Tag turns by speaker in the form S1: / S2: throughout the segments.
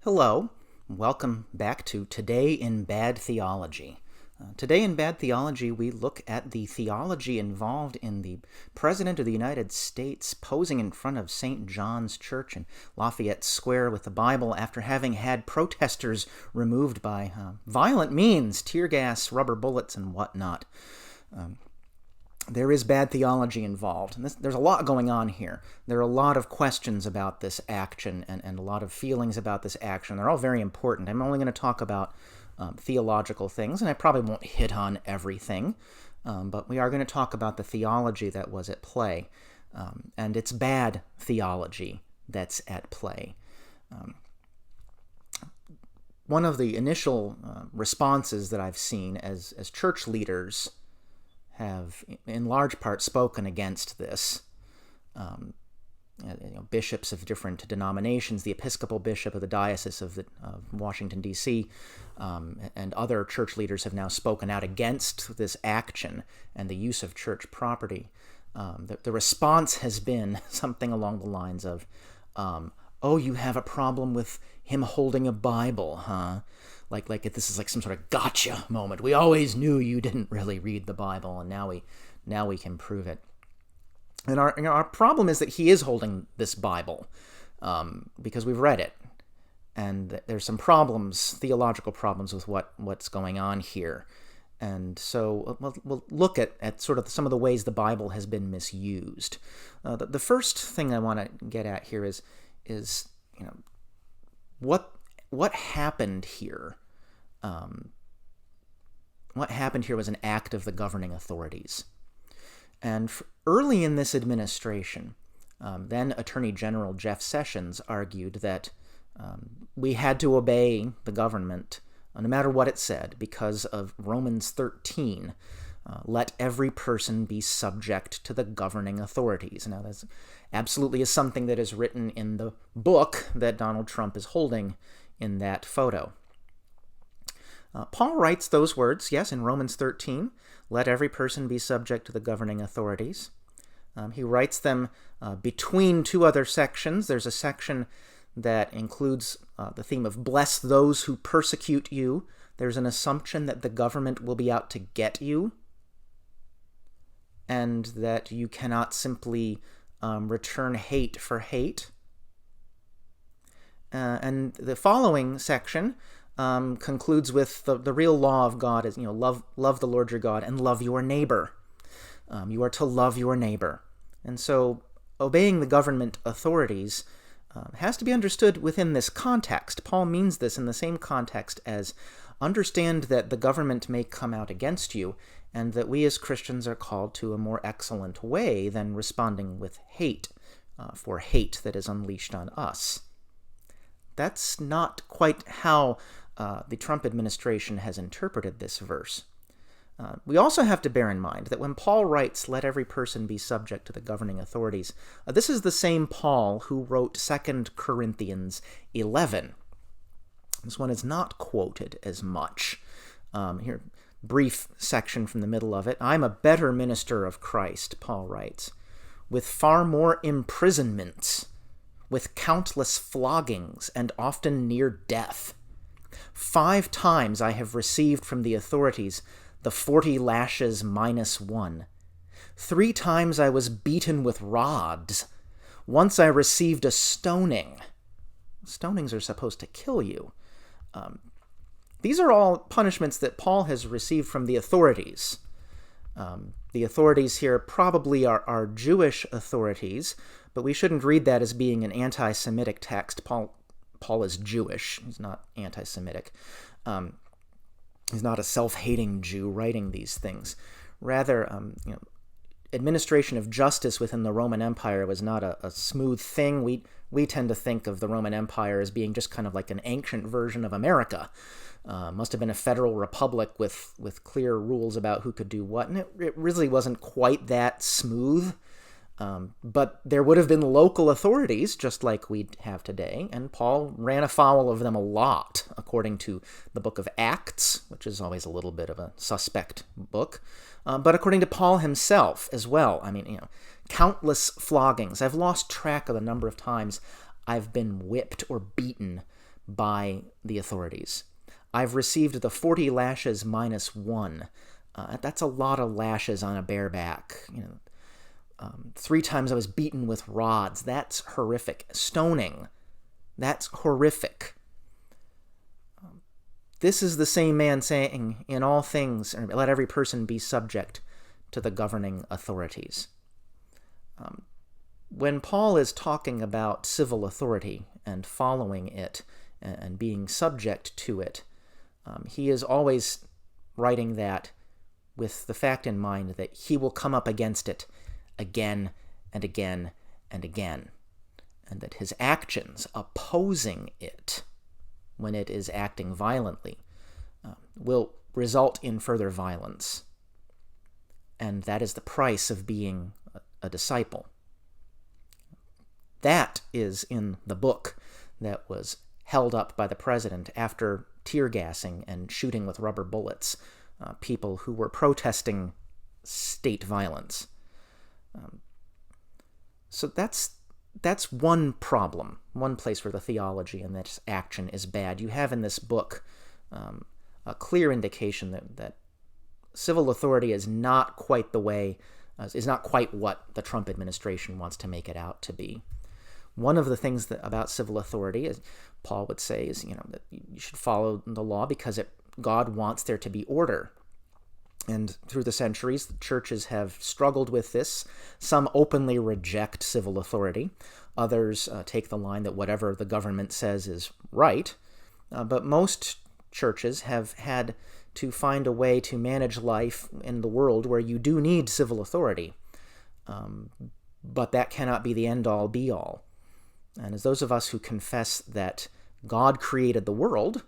S1: Hello, welcome back to Today in Bad Theology. Today in Bad Theology, we look at the theology involved in the President of the United States posing in front of St. John's Church in Lafayette Square with the Bible after having had protesters removed by violent means, tear gas, rubber bullets, and whatnot. There is bad theology involved. And there's a lot going on here. There are a lot of questions about this action and a lot of feelings about this action. They're all very important. I'm only going to talk about theological things, and I probably won't hit on everything, but we are going to talk about the theology that was at play, and it's bad theology that's at play. One of the initial responses that I've seen as church leaders have in large part spoken against this. Bishops of different denominations, the Episcopal Bishop of the Diocese of Washington, D.C., and other church leaders have now spoken out against this action and the use of church property. The response has been something along the lines of, oh, you have a problem with him holding a Bible, huh? Like this is like some sort of gotcha moment. We always knew you didn't really read the Bible, and now we can prove it. And our problem is that he is holding this Bible because we've read it, and there's some problems, theological problems with what's going on here. And so we'll look at sort of some of the ways the Bible has been misused. The first thing I want to get at here is what happened here. What happened here was an act of the governing authorities. And early in this administration, then Attorney General Jeff Sessions argued that we had to obey the government no matter what it said because of Romans 13. Let every person be subject to the governing authorities. Now, that absolutely is something that is written in the book that Donald Trump is holding in that photo. Paul writes those words, yes, in Romans 13, let every person be subject to the governing authorities. He writes them between two other sections. There's a section that includes the theme of bless those who persecute you. There's an assumption that the government will be out to get you, and that you cannot simply return hate for hate. And the following section concludes with the real law of God is, love the Lord your God and love your neighbor. You are to love your neighbor. And so obeying the government authorities has to be understood within this context. Paul means this in the same context as understand that the government may come out against you, and that we as Christians are called to a more excellent way than responding with hate for hate that is unleashed on us. That's not quite how the Trump administration has interpreted this verse. We also have to bear in mind that when Paul writes, let every person be subject to the governing authorities, this is the same Paul who wrote 2 Corinthians 11. This one is not quoted as much. Here, brief section from the middle of it. I'm a better minister of Christ, Paul writes, with far more imprisonments, with countless floggings, and often near death. 5 times I have received from the authorities the 40 lashes minus 1. 3 times I was beaten with rods. Once I received a stoning. Stonings are supposed to kill you. These are all punishments that Paul has received from the authorities. The authorities here probably are Jewish authorities, but we shouldn't read that as being an anti-Semitic text. Paul is Jewish. He's not anti-Semitic. He's not a self-hating Jew writing these things. Rather, administration of justice within the Roman Empire was not a smooth thing. We tend to think of the Roman Empire as being just kind of like an ancient version of America. Must have been a federal republic with clear rules about who could do what, and it really wasn't quite that smooth. But there would have been local authorities, just like we have today, and Paul ran afoul of them a lot, according to the book of Acts, which is always a little bit of a suspect book, but according to Paul himself as well. Countless floggings. I've lost track of the number of times I've been whipped or beaten by the authorities. I've received the 40 lashes minus one. That's a lot of lashes on a bare back. 3 times I was beaten with rods. That's horrific. Stoning. That's horrific. This is the same man saying, in all things, let every person be subject to the governing authorities. When Paul is talking about civil authority and following it and being subject to it, he is always writing that with the fact in mind that he will come up against it again and again and again, and that his actions opposing it, when it is acting violently, will result in further violence. And that is the price of being a disciple. That is in the book that was held up by the president after tear gassing and shooting with rubber bullets people who were protesting state violence. So that's one problem, one place where the theology and this action is bad. You have in this book a clear indication that civil authority is not quite is not quite what the Trump administration wants to make it out to be. One of the things about civil authority, as Paul would say, is that you should follow the law because God wants there to be order. And through the centuries, the churches have struggled with this. Some openly reject civil authority. Others take the line that whatever the government says is right. But most churches have had to find a way to manage life in the world where you do need civil authority. But that cannot be the end-all, be-all. And as those of us who confess that God created the world,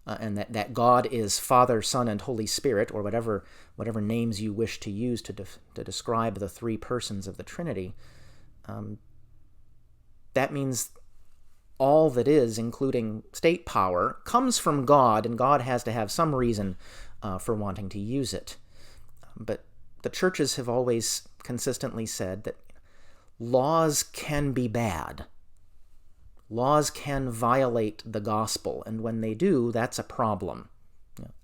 S1: and that God is Father, Son, and Holy Spirit, or whatever names you wish to use to describe the three persons of the Trinity, that means all that is, including state power, comes from God, and God has to have some reason for wanting to use it. But the churches have always consistently said that laws can be bad. Laws can violate the gospel, and when they do, that's a problem.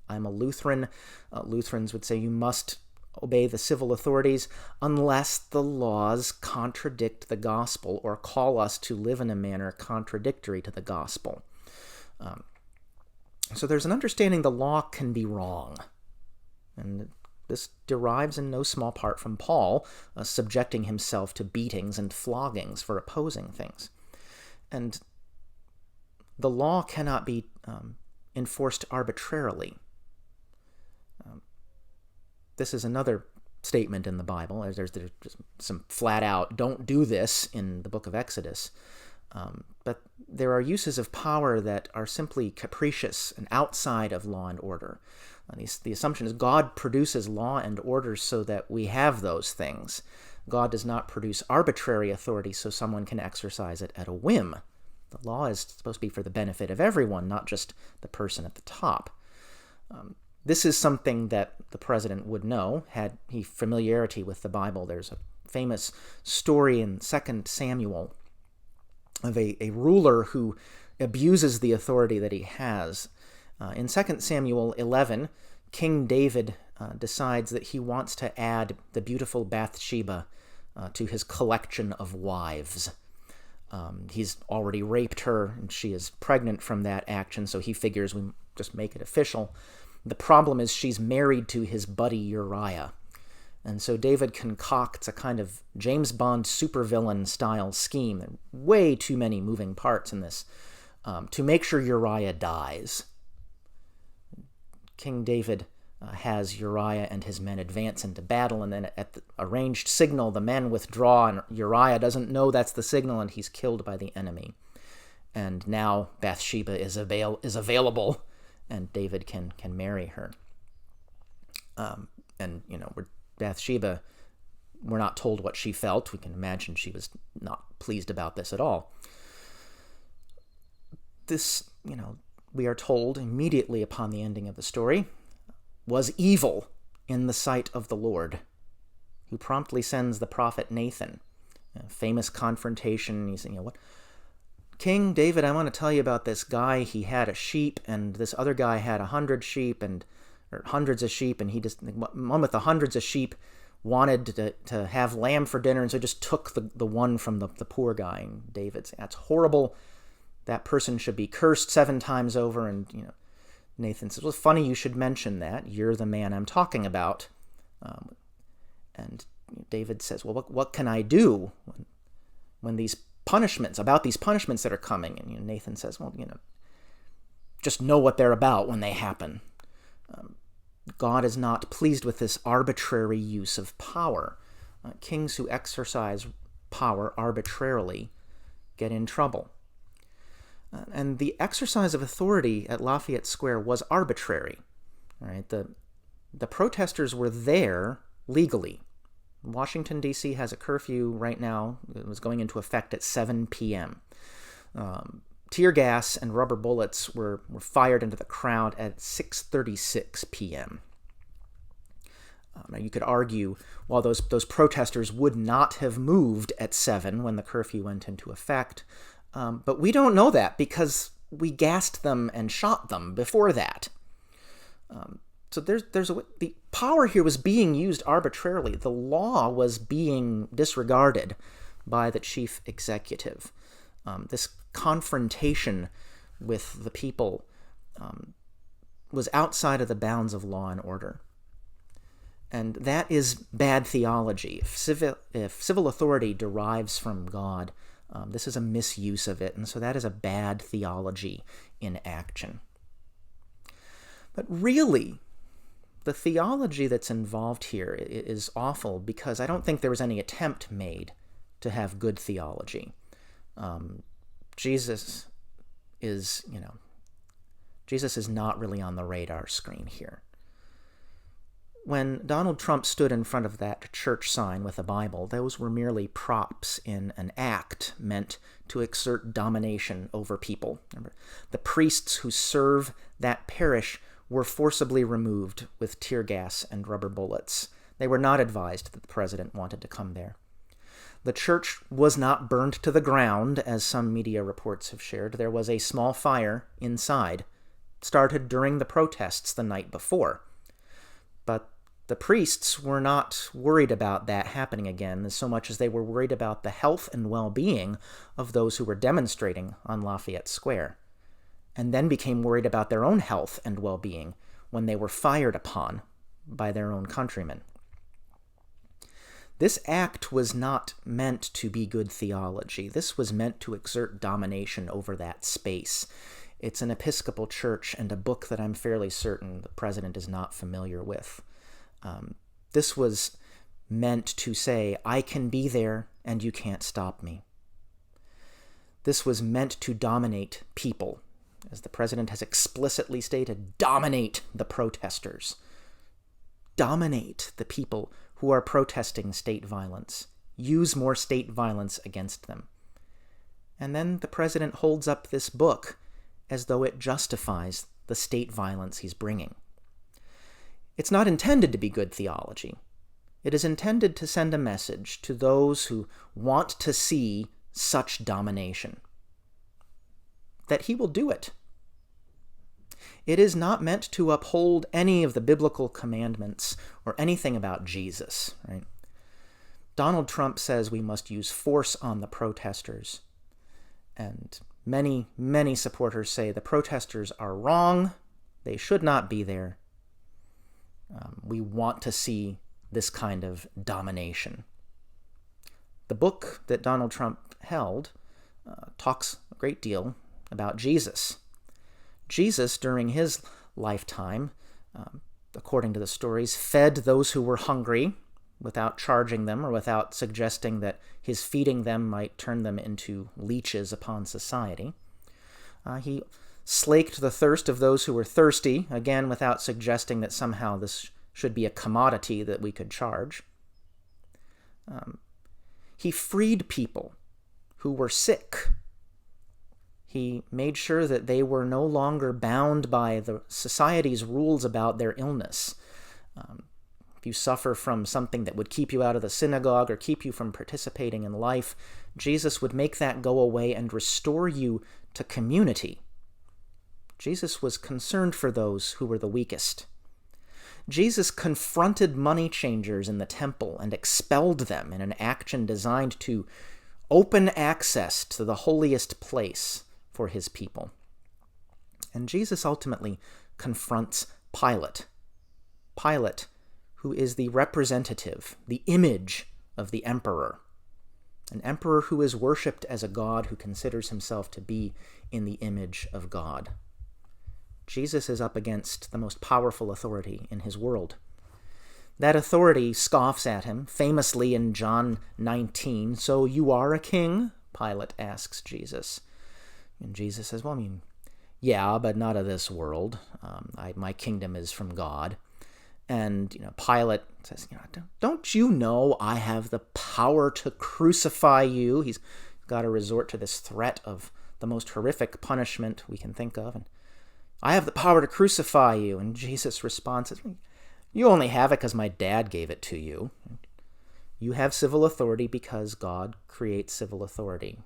S1: I'm a Lutheran. Lutherans would say you must obey the civil authorities unless the laws contradict the gospel or call us to live in a manner contradictory to the gospel. So there's an understanding the law can be wrong. And this derives in no small part from Paul subjecting himself to beatings and floggings for opposing things. And the law cannot be enforced arbitrarily. This is another statement in the Bible. There's some flat-out, don't do this in the book of Exodus. But there are uses of power that are simply capricious and outside of law and order. The assumption is God produces law and order so that we have those things. God does not produce arbitrary authority so someone can exercise it at a whim. The law is supposed to be for the benefit of everyone, not just the person at the top. This is something that the president would know, had he familiarity with the Bible. There's a famous story in 2 Samuel of a ruler who abuses the authority that he has. In 2 Samuel 11, King David decides that he wants to add the beautiful Bathsheba to his collection of wives. He's already raped her, and she is pregnant from that action, so he figures we just make it official. The problem is she's married to his buddy Uriah. And so David concocts a kind of James Bond supervillain style scheme, and way too many moving parts in this, to make sure Uriah dies. King David has Uriah and his men advance into battle, and then at the arranged signal, the men withdraw, and Uriah doesn't know that's the signal, and he's killed by the enemy. And now Bathsheba is available, and David can marry her. Bathsheba, we're not told what she felt. We can imagine she was not pleased about this at all. This, we are told immediately upon the ending of the story, was evil in the sight of the Lord, who promptly sends the prophet Nathan. A famous confrontation. He's saying, King David, I want to tell you about this guy. He had a sheep, and this other guy had 100 sheep, or hundreds of sheep, and the one with the hundreds of sheep wanted to have lamb for dinner, and so just took the one from the poor guy. And David said, that's horrible. That person should be cursed 7 times over. And Nathan says, well, it's funny you should mention that. You're the man I'm talking about. And David says, well, what can I do when these punishments that are coming? And Nathan says, well, just know what they're about when they happen. God is not pleased with this arbitrary use of power. Kings who exercise power arbitrarily get in trouble. And the exercise of authority at Lafayette Square was arbitrary. Right? The protesters were there legally. Washington, D.C. has a curfew right now. It was going into effect at 7 p.m. Tear gas and rubber bullets were fired into the crowd at 6:36 p.m. Now you could argue, while those protesters would not have moved at 7 when the curfew went into effect, but we don't know that because we gassed them and shot them before that. So the power here was being used arbitrarily. The law was being disregarded by the chief executive. This confrontation with the people was outside of the bounds of law and order. And that is bad theology. If civil authority derives from God, this is a misuse of it, and so that is a bad theology in action. But really, the theology that's involved here is awful because I don't think there was any attempt made to have good theology. Jesus is not really on the radar screen here. When Donald Trump stood in front of that church sign with a Bible, those were merely props in an act meant to exert domination over people. Remember, the priests who serve that parish were forcibly removed with tear gas and rubber bullets. They were not advised that the president wanted to come there. The church was not burned to the ground, as some media reports have shared. There was a small fire inside, started during the protests the night before. But the priests were not worried about that happening again so much as they were worried about the health and well-being of those who were demonstrating on Lafayette Square, and then became worried about their own health and well-being when they were fired upon by their own countrymen. This act was not meant to be good theology. This was meant to exert domination over that space. It's an Episcopal church and a book that I'm fairly certain the president is not familiar with. This was meant to say, I can be there and you can't stop me. This was meant to dominate people. As the president has explicitly stated, dominate the protesters. Dominate the people who are protesting state violence. Use more state violence against them. And then the president holds up this book as though it justifies the state violence he's bringing. It's not intended to be good theology. It is intended to send a message to those who want to see such domination, that he will do it. It is not meant to uphold any of the biblical commandments or anything about Jesus, right? Donald Trump says we must use force on the protesters. And many, many supporters say the protesters are wrong. They should not be there. We want to see this kind of domination. The book that Donald Trump held talks a great deal about Jesus. Jesus, during his lifetime, according to the stories, fed those who were hungry without charging them or without suggesting that his feeding them might turn them into leeches upon society. He slaked the thirst of those who were thirsty, again without suggesting that somehow this should be a commodity that we could charge. He freed people who were sick. He made sure that they were no longer bound by the society's rules about their illness. If you suffer from something that would keep you out of the synagogue or keep you from participating in life, Jesus would make that go away and restore you to community. Jesus was concerned for those who were the weakest. Jesus confronted money changers in the temple and expelled them in an action designed to open access to the holiest place for his people. And Jesus ultimately confronts Pilate. Pilate, who is the representative, the image of the emperor. An emperor who is worshipped as a god who considers himself to be in the image of God. Jesus is up against the most powerful authority in his world. That authority scoffs at him, famously in John 19. "So you are a king?" Pilate asks Jesus. And Jesus says, "Well, yeah, but not of this world. My kingdom is from God." And Pilate says, "Don't you know I have the power to crucify you?" He's got to resort to this threat of the most horrific punishment we can think of. And "I have the power to crucify you." And Jesus' response is, "You only have it because my dad gave it to you. You have civil authority because God creates civil authority.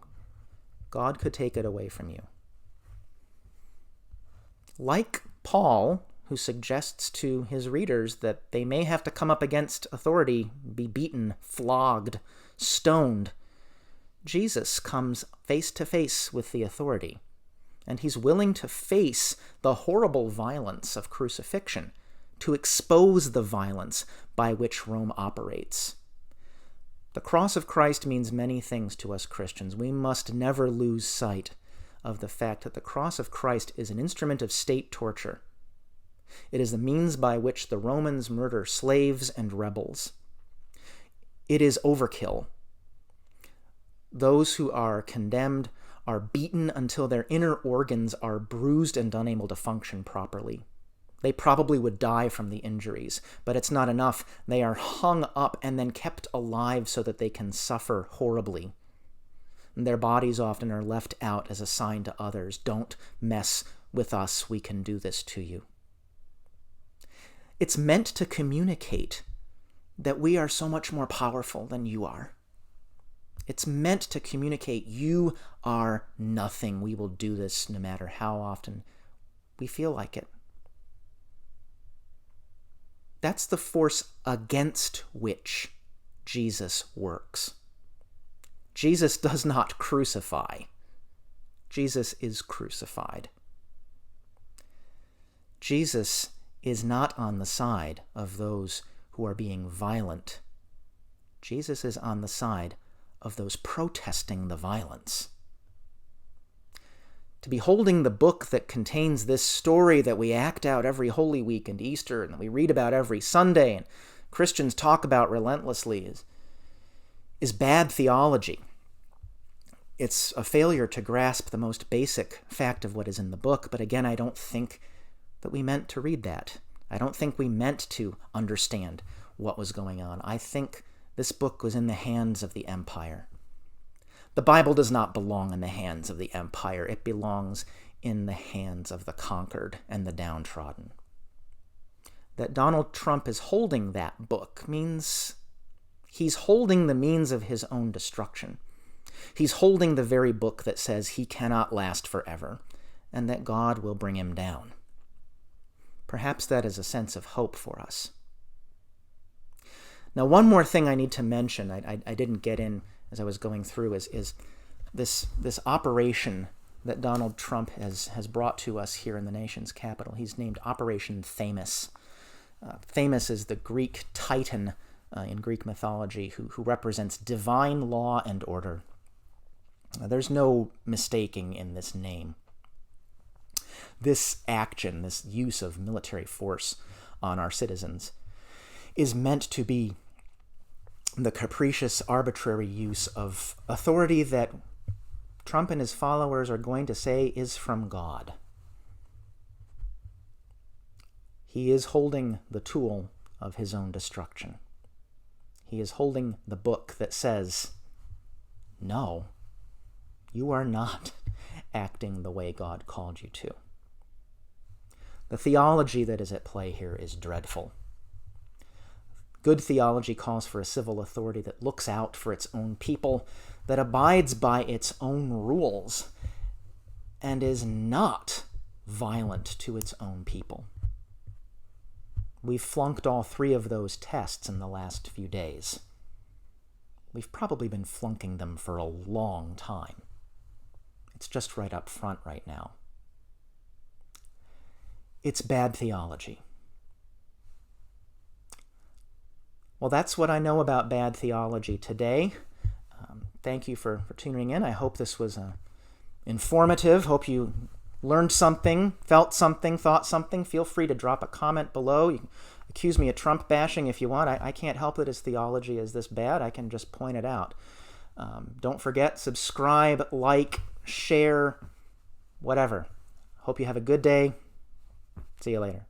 S1: God could take it away from you." Like Paul, who suggests to his readers that they may have to come up against authority, be beaten, flogged, stoned, Jesus comes face to face with the authority. And he's willing to face the horrible violence of crucifixion, to expose the violence by which Rome operates. The cross of Christ means many things to us Christians. We must never lose sight of the fact that the cross of Christ is an instrument of state torture. It is the means by which the Romans murder slaves and rebels. It is overkill. Those who are condemned are beaten until their inner organs are bruised and unable to function properly. They probably would die from the injuries, but it's not enough. They are hung up and then kept alive so that they can suffer horribly. And their bodies often are left out as a sign to others. "Don't mess with us, we can do this to you." It's meant to communicate that we are so much more powerful than you are. It's meant to communicate you are nothing. We will do this no matter how often we feel like it. That's the force against which Jesus works. Jesus does not crucify. Jesus is crucified. Jesus is not on the side of those who are being violent. Jesus is on the side of those protesting the violence. To be holding the book that contains this story that we act out every Holy Week and Easter and that we read about every Sunday and Christians talk about relentlessly is bad theology. It's a failure to grasp the most basic fact of what is in the book, but again, I don't think that we meant to read that. I don't think we meant to understand what was going on. I think this book was in the hands of the empire. The Bible does not belong in the hands of the empire. It belongs in the hands of the conquered and the downtrodden. That Donald Trump is holding that book means he's holding the means of his own destruction. He's holding the very book that says he cannot last forever and that God will bring him down. Perhaps that is a sense of hope for us. Now, one more thing I need to mention, I didn't get in as I was going through, is this operation that Donald Trump has brought to us here in the nation's capital. He's named Operation Themis. Themis is the Greek titan in Greek mythology who represents divine law and order. There's no mistaking in this name. This action, this use of military force on our citizens, is meant to be the capricious, arbitrary use of authority that Trump and his followers are going to say is from God. He is holding the tool of his own destruction. He is holding the book that says, no, you are not acting the way God called you to. The theology that is at play here is dreadful. Good theology calls for a civil authority that looks out for its own people, that abides by its own rules, and is not violent to its own people. We've flunked all three of those tests in the last few days. We've probably been flunking them for a long time. It's just right up front right now. It's bad theology. Well, that's what I know about bad theology today. Thank you for tuning in. I hope this was informative. Hope you learned something, felt something, thought something. Feel free to drop a comment below. You can accuse me of Trump bashing if you want. I can't help that his theology is this bad. I can just point it out. Don't forget, subscribe, like, share, whatever. Hope you have a good day. See you later.